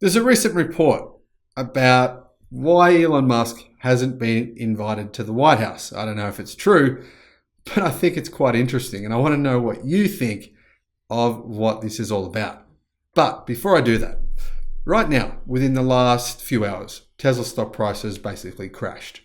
There's a recent report about why Elon Musk hasn't been invited to the White House. I don't know if it's true, but I think it's quite interesting, and I want to know what you think of what this is all about. But before I do that, right now, within the last few hours, Tesla stock price has basically crashed.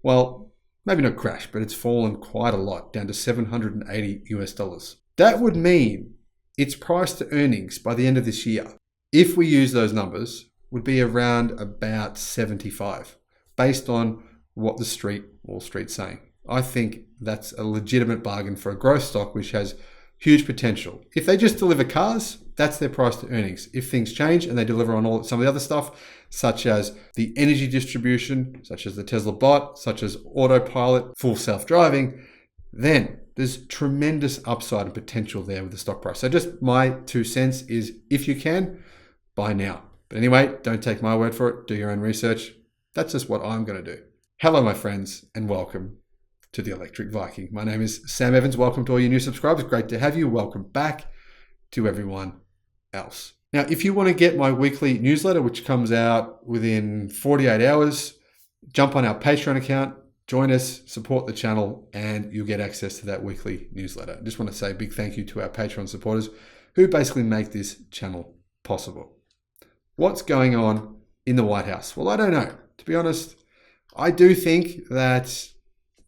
Well, maybe not crashed, but it's fallen quite a lot, down to $780. That would mean its price to earnings by the end of this year, if we use those numbers, would be around about 75, based on what the Wall Street's saying. I think that's a legitimate bargain for a growth stock which has huge potential. If they just deliver cars, that's their price to earnings. If things change and they deliver on some of the other stuff, such as the energy distribution, such as the Tesla bot, such as autopilot, full self-driving, then there's tremendous upside and potential there with the stock price. So just my 2 cents is, if you can, buy now. But anyway, don't take my word for it. Do your own research. That's just what I'm going to do. Hello, my friends, and welcome to the Electric Viking. My name is Sam Evans. Welcome to all your new subscribers. Great to have you. Welcome back to everyone else. Now, if you want to get my weekly newsletter, which comes out within 48 hours, jump on our Patreon account, join us, support the channel, and you'll get access to that weekly newsletter. I just want to say a big thank you to our Patreon supporters who basically make this channel possible. What's going on in the White House? Well, I don't know. To be honest, I do think that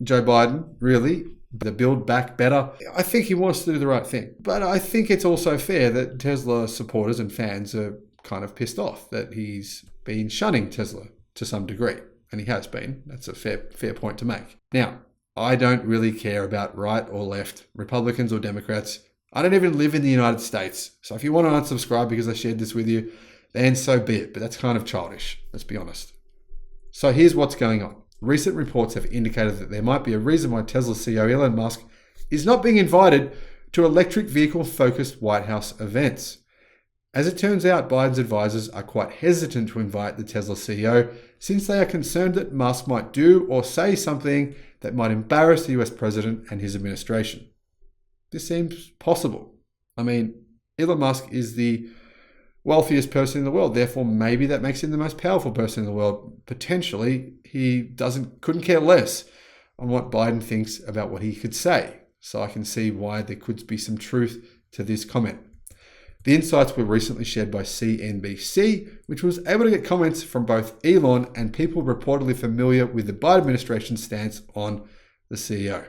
Joe Biden, really, the Build Back Better, I think he wants to do the right thing. But I think it's also fair that Tesla supporters and fans are kind of pissed off that he's been shunning Tesla to some degree. And he has been. That's a fair point to make. Now, I don't really care about right or left, Republicans or Democrats. I don't even live in the United States. So if you want to unsubscribe because I shared this with you, then so be it. But that's kind of childish, let's be honest. So here's what's going on. Recent reports have indicated that there might be a reason why Tesla CEO Elon Musk is not being invited to electric vehicle-focused White House events. As it turns out, Biden's advisors are quite hesitant to invite the Tesla CEO since they are concerned that Musk might do or say something that might embarrass the US president and his administration. This seems possible. I mean, Elon Musk is the wealthiest person in the world. Therefore, maybe that makes him the most powerful person in the world. Potentially, he couldn't care less on what Biden thinks about what he could say. So I can see why there could be some truth to this comment. The insights were recently shared by CNBC, which was able to get comments from both Elon and people reportedly familiar with the Biden administration's stance on the CEO,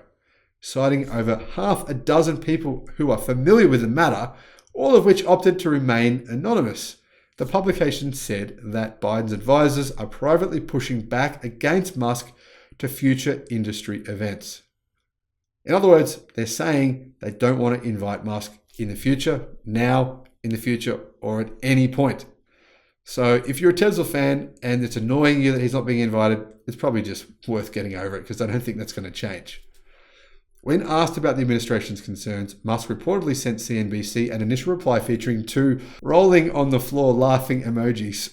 citing over half a dozen people who are familiar with the matter, all of which opted to remain anonymous. The publication said that Biden's advisors are privately pushing back against Musk to future industry events. In other words, they're saying they don't want to invite Musk in the future, now, in the future, or at any point. So if you're a Tesla fan and it's annoying you that he's not being invited, it's probably just worth getting over it because I don't think that's going to change. When asked about the administration's concerns, Musk reportedly sent CNBC an initial reply featuring 2 rolling on the floor laughing emojis.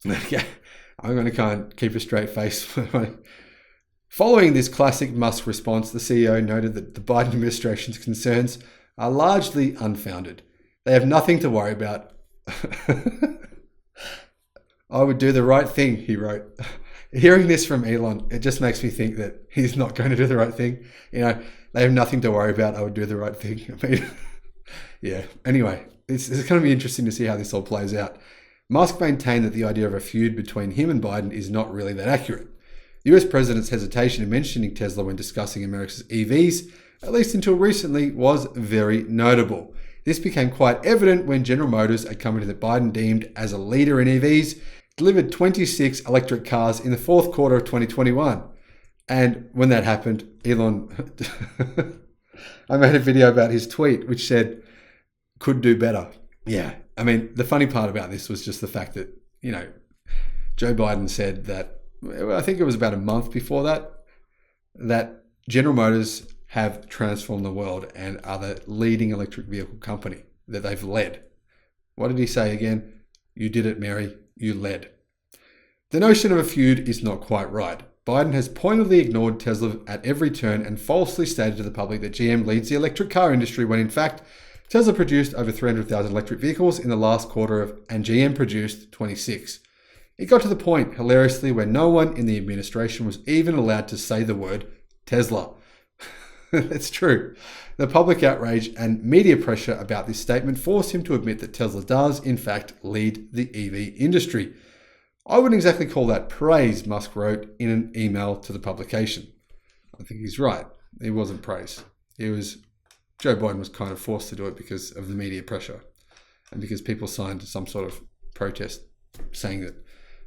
Okay, I'm going to kind of keep a straight face. Following this classic Musk response, the CEO noted that the Biden administration's concerns are largely unfounded. They have nothing to worry about. I would do the right thing, he wrote. Hearing this from Elon, it just makes me think that he's not going to do the right thing. You know, they have nothing to worry about. I would do the right thing. I mean, yeah. Anyway, it's going to be interesting to see how this all plays out. Musk maintained that the idea of a feud between him and Biden is not really that accurate. The US president's hesitation in mentioning Tesla when discussing America's EVs, at least until recently, was very notable. This became quite evident when General Motors, a company that Biden deemed as a leader in EVs, delivered 26 electric cars in the fourth quarter of 2021. And when that happened, Elon, I made a video about his tweet, which said, could do better. Yeah. I mean, the funny part about this was just the fact that, you know, Joe Biden said that, I think it was about a month before that General Motors have transformed the world and are the leading electric vehicle company that they've led. What did he say again? You did it, Mary. You led. The notion of a feud is not quite right. Biden has pointedly ignored Tesla at every turn and falsely stated to the public that GM leads the electric car industry when in fact, Tesla produced over 300,000 electric vehicles in the last quarter and GM produced 26. It got to the point, hilariously, where no one in the administration was even allowed to say the word Tesla. It's true. The public outrage and media pressure about this statement forced him to admit that Tesla does, in fact, lead the EV industry. I wouldn't exactly call that praise, Musk wrote in an email to the publication. I think he's right. It wasn't praise. Joe Biden was kind of forced to do it because of the media pressure and because people signed some sort of protest saying that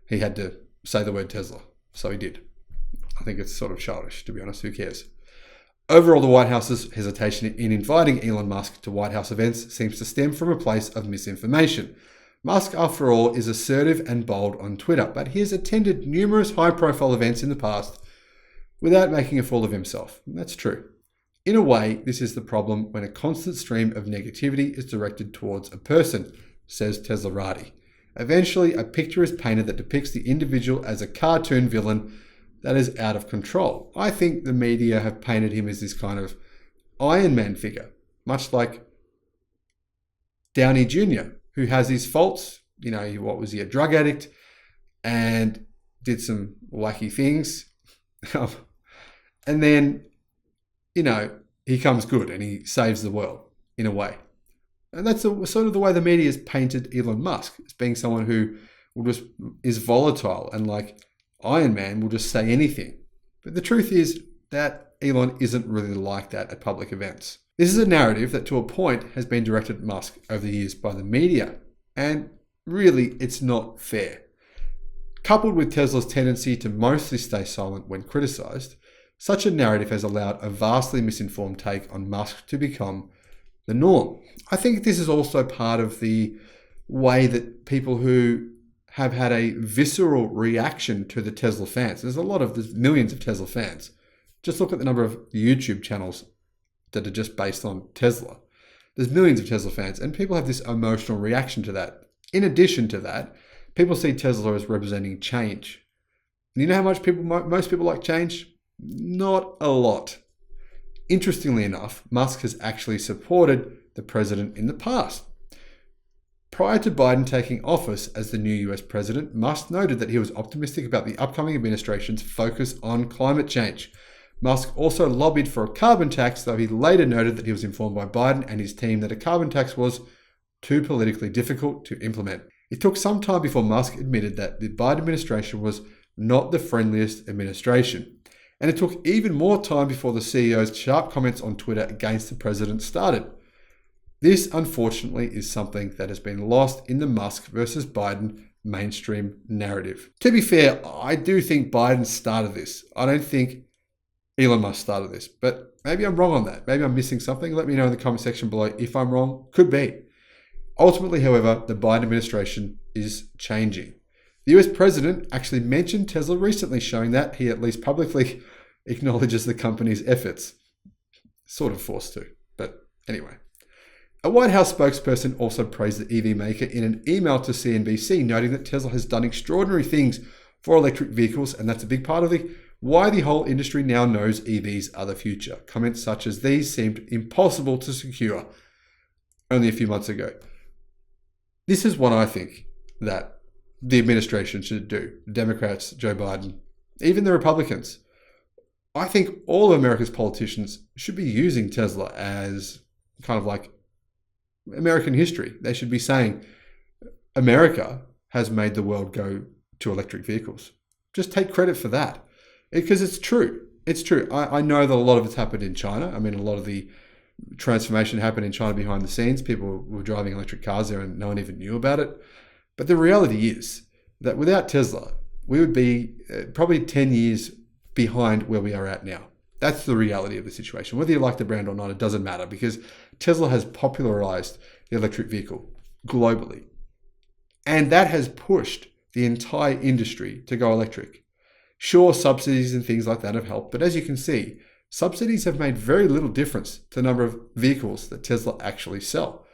he had to say the word Tesla. So he did. I think it's sort of childish, to be honest. Who cares? Overall, the White House's hesitation in inviting Elon Musk to White House events seems to stem from a place of misinformation. Musk, after all, is assertive and bold on Twitter, but he has attended numerous high-profile events in the past without making a fool of himself. And that's true. In a way, this is the problem when a constant stream of negativity is directed towards a person, says Teslarati. Eventually, a picture is painted that depicts the individual as a cartoon villain that is out of control. I think the media have painted him as this kind of Iron Man figure, much like Downey Jr., who has his faults. You know, what was he, a drug addict and did some wacky things. And then, you know, he comes good and he saves the world in a way. And that's sort of the way the media has painted Elon Musk, as being someone who is volatile and like Iron Man will just say anything. But the truth is that Elon isn't really like that at public events. This is a narrative that to a point has been directed at Musk over the years by the media. And really, it's not fair. Coupled with Tesla's tendency to mostly stay silent when criticized, such a narrative has allowed a vastly misinformed take on Musk to become the norm. I think this is also part of the way that people who have had a visceral reaction to the Tesla fans. There's millions of Tesla fans. Just look at the number of YouTube channels that are just based on Tesla. There's millions of Tesla fans, and people have this emotional reaction to that. In addition to that, people see Tesla as representing change. And you know how much most people like change? Not a lot. Interestingly enough, Musk has actually supported the president in the past. Prior to Biden taking office as the new US president, Musk noted that he was optimistic about the upcoming administration's focus on climate change. Musk also lobbied for a carbon tax, though he later noted that he was informed by Biden and his team that a carbon tax was too politically difficult to implement. It took some time before Musk admitted that the Biden administration was not the friendliest administration. And it took even more time before the CEO's sharp comments on Twitter against the president started. This, unfortunately, is something that has been lost in the Musk versus Biden mainstream narrative. To be fair, I do think Biden started this. I don't think Elon Musk started this, but maybe I'm wrong on that. Maybe I'm missing something. Let me know in the comment section below if I'm wrong. Could be. Ultimately, however, the Biden administration is changing. The US president actually mentioned Tesla recently, showing that he at least publicly acknowledges the company's efforts. Sort of forced to, but anyway. A White House spokesperson also praised the EV maker in an email to CNBC, noting that Tesla has done extraordinary things for electric vehicles, and that's a big part of why the whole industry now knows EVs are the future. Comments such as these seemed impossible to secure only a few months ago. This is what I think that the administration should do. The Democrats, Joe Biden, even the Republicans. I think all of America's politicians should be using Tesla as kind of like American history. They should be saying, America has made the world go to electric vehicles. Just take credit for that. Because it's true. It's true. I know that a lot of it's happened in China. I mean, a lot of the transformation happened in China behind the scenes. People were driving electric cars there and no one even knew about it. But the reality is that without Tesla, we would be probably 10 years behind where we are at now. That's the reality of the situation. Whether you like the brand or not, it doesn't matter, because Tesla has popularized the electric vehicle globally. And that has pushed the entire industry to go electric. Sure, subsidies and things like that have helped, but as you can see, subsidies have made very little difference to the number of vehicles that Tesla actually sell.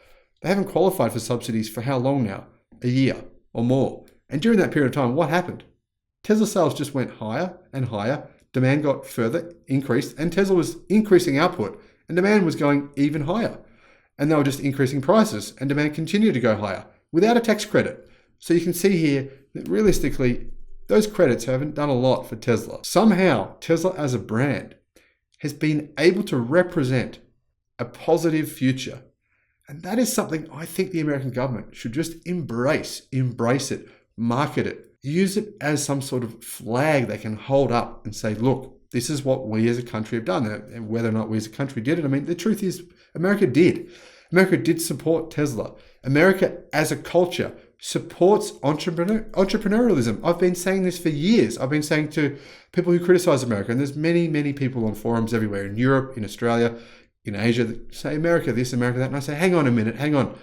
They haven't qualified for subsidies for how long now? A year or more. And during that period of time, what happened? Tesla sales just went higher and higher. Demand got further increased, and Tesla was increasing output, and demand was going even higher. and they were just increasing prices, and demand continued to go higher without a tax credit. So you can see here that realistically, those credits haven't done a lot for Tesla. Somehow, Tesla as a brand has been able to represent a positive future. And that is something I think the American government should just embrace it, market it, use it as some sort of flag they can hold up and say, look, this is what we as a country have done. And whether or not we as a country did it, I mean, the truth is America did. America did support Tesla. America as a culture supports entrepreneurialism. I've been saying this for years. I've been saying to people who criticize America, and there's many, many people on forums everywhere in Europe, in Australia, in Asia that say America this, America that. And I say, hang on a minute, hang on.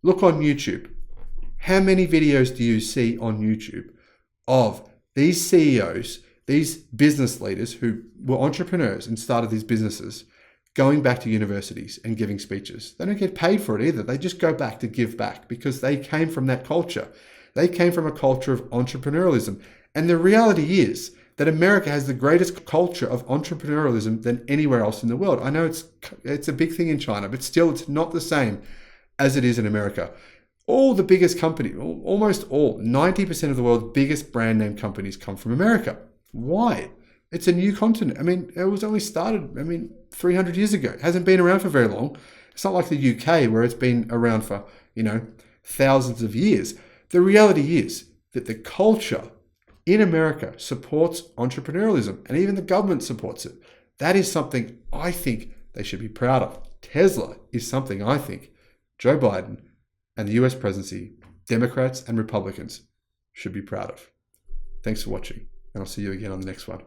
Look on YouTube. How many videos do you see on YouTube of these CEOs, these business leaders who were entrepreneurs and started these businesses, going back to universities and giving speeches? They don't get paid for it either. They just go back to give back because they came from that culture. They came from a culture of entrepreneurialism. And the reality is that America has the greatest culture of entrepreneurialism than anywhere else in the world. I know it's a big thing in China, but still it's not the same as it is in America. All the biggest companies, almost all, 90% of the world's biggest brand name companies come from America. Why? It's a new continent. I mean, it was only started, 300 years ago. It hasn't been around for very long. It's not like the UK where it's been around for, thousands of years. The reality is that the culture in America supports entrepreneurialism, and even the government supports it. That is something I think they should be proud of. Tesla is something I think Joe Biden and the US presidency, Democrats and Republicans, should be proud of. Thanks for watching, and I'll see you again on the next one.